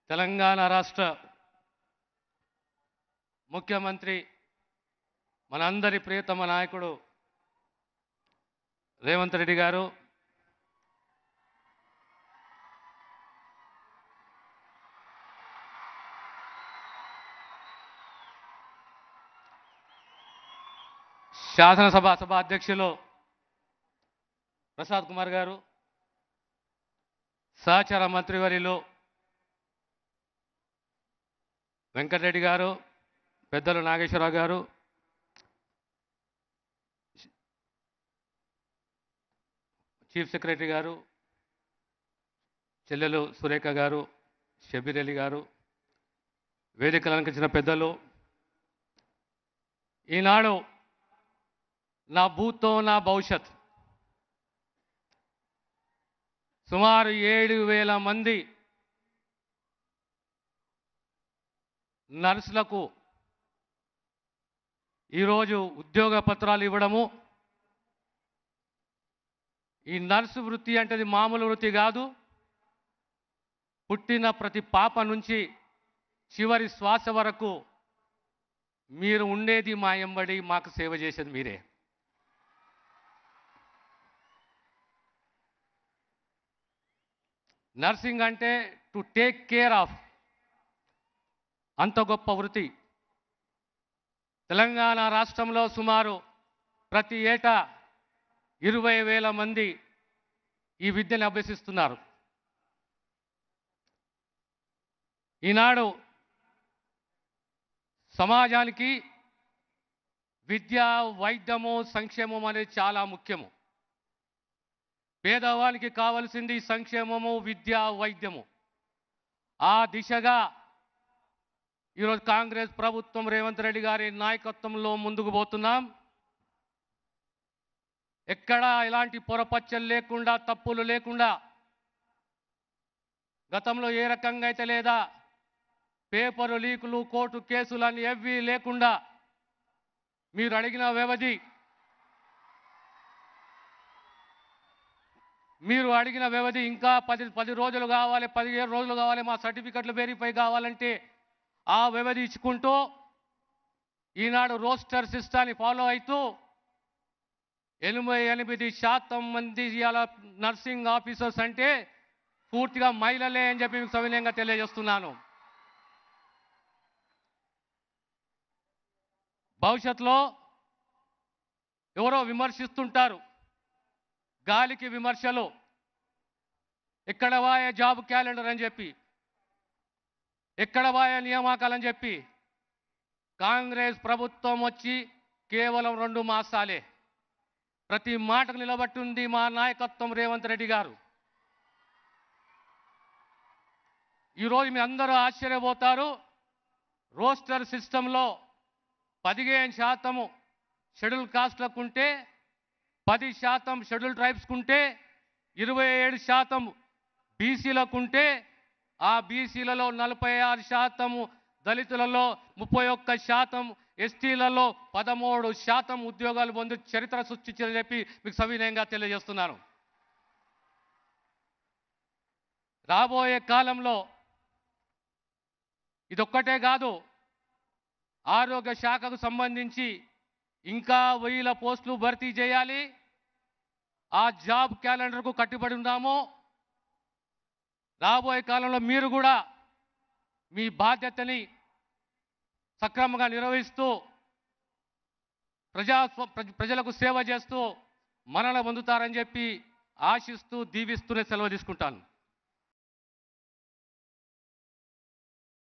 తెలంగాణ రాష్ట్ర ముఖ్యమంత్రి మనందరి ప్రియతమ నాయకుడు రేవంత్ రెడ్డి గారు శాసనసభ అధ్యక్షులు ప్రసాద్ కుమార్ గారు, సహచార మంత్రివర్యులు వెంకటరెడ్డి గారు, పెద్దలు నాగేశ్వరరావు గారు, చీఫ్ సెక్రటరీ గారు, చెల్లెలు సురేఖ గారు, షబీర్ అలీ గారు, వేదికలు అలంకరించిన పెద్దలు, ఈనాడు నా భూతో నా భవిష్యత్ సుమారు 7,000 మంది నర్సులకు ఈరోజు ఉద్యోగ పత్రాలు ఇవ్వడము. ఈ నర్సు వృత్తి అంటే మామూలు వృత్తి కాదు. పుట్టిన ప్రతి పాప నుంచి చివరి శ్వాస వరకు మీరు ఉండేది మా ఎంబడి, మాకు సేవ చేసేది మీరే. నర్సింగ్ అంటే టు టేక్ కేర్ ఆఫ్, అంత గొప్ప వృత్తి. తెలంగాణ రాష్ట్రంలో సుమారు ప్రతి ఏటా 20,000 మంది ఈ విద్యను అభ్యసిస్తున్నారు. ఈనాడు సమాజానికి విద్య, వైద్యము, సంక్షేమం అనేది చాలా ముఖ్యము. పేదవానికి కావలసింది సంక్షేమము, విద్య, వైద్యము. ఆ దిశగా ఈరోజు కాంగ్రెస్ ప్రభుత్వం రేవంత్ రెడ్డి గారి నాయకత్వంలో ముందుకు పోతున్నాం. ఎక్కడా ఎలాంటి పొరపచ్చలు లేకుండా, తప్పులు లేకుండా, గతంలో ఏ రకంగా అయితే లేదా పేపరు లీకులు, కోర్టు కేసులు అని ఏవీ లేకుండా మీరు అడిగిన వ్యవధి ఇంకా 10 రోజులు కావాలి, 15 రోజులు కావాలి, మా సర్టిఫికెట్లు వెరిఫై కావాలంటే ఆ వ్యవధి ఇచ్చుకుంటూ ఈనాడు రోస్టర్ సిస్టాన్ని ఫాలో అవుతూ 88% మంది ఇవాళ నర్సింగ్ ఆఫీసర్స్ అంటే పూర్తిగా మహిళలే అని చెప్పి మీకు సవినయంగా తెలియజేస్తున్నాను. భవిష్యత్తులో ఎవరో విమర్శిస్తుంటారు, గాలికి విమర్శలు, ఎక్కడ వాయే జాబ్ క్యాలెండర్ అని చెప్పి, ఎక్కడ వాయే నియామకాలని చెప్పి. కాంగ్రెస్ ప్రభుత్వం వచ్చి కేవలం 2 మాసాలే. ప్రతి మాటకు నిలబట్టింది మా నాయకత్వం రేవంత్ రెడ్డి గారు. ఈరోజు మీ అందరూ ఆశ్చర్యపోతారు. రోస్టర్ సిస్టంలో 15% షెడ్యూల్ కాస్ట్లకు ఉంటే, 10% షెడ్యూల్ ట్రైబ్స్కు ఉంటే, 27% బీసీలకు ఉంటే, ఆ బీసీలలో 46%, దళితులలో 31%, ఎస్టీలలో 13% ఉద్యోగాలు పొంది చరిత్ర సృష్టించని చెప్పి మీకు సవినయంగా తెలియజేస్తున్నాను. రాబోయే కాలంలో ఇదొక్కటే కాదు, ఆరోగ్య శాఖకు సంబంధించి ఇంకా 1000 పోస్టులు భర్తీ చేయాలి. ఆ జాబ్ క్యాలెండర్కు కట్టుబడి ఉన్నాము. రాబోయే కాలంలో మీరు కూడా మీ బాధ్యతని సక్రమంగా నిర్వహిస్తూ ప్రజలకు సేవ చేస్తూ మన్నన పొందుతారని చెప్పి ఆశిస్తూ, దీవిస్తూనే సెలవు తీసుకుంటాను.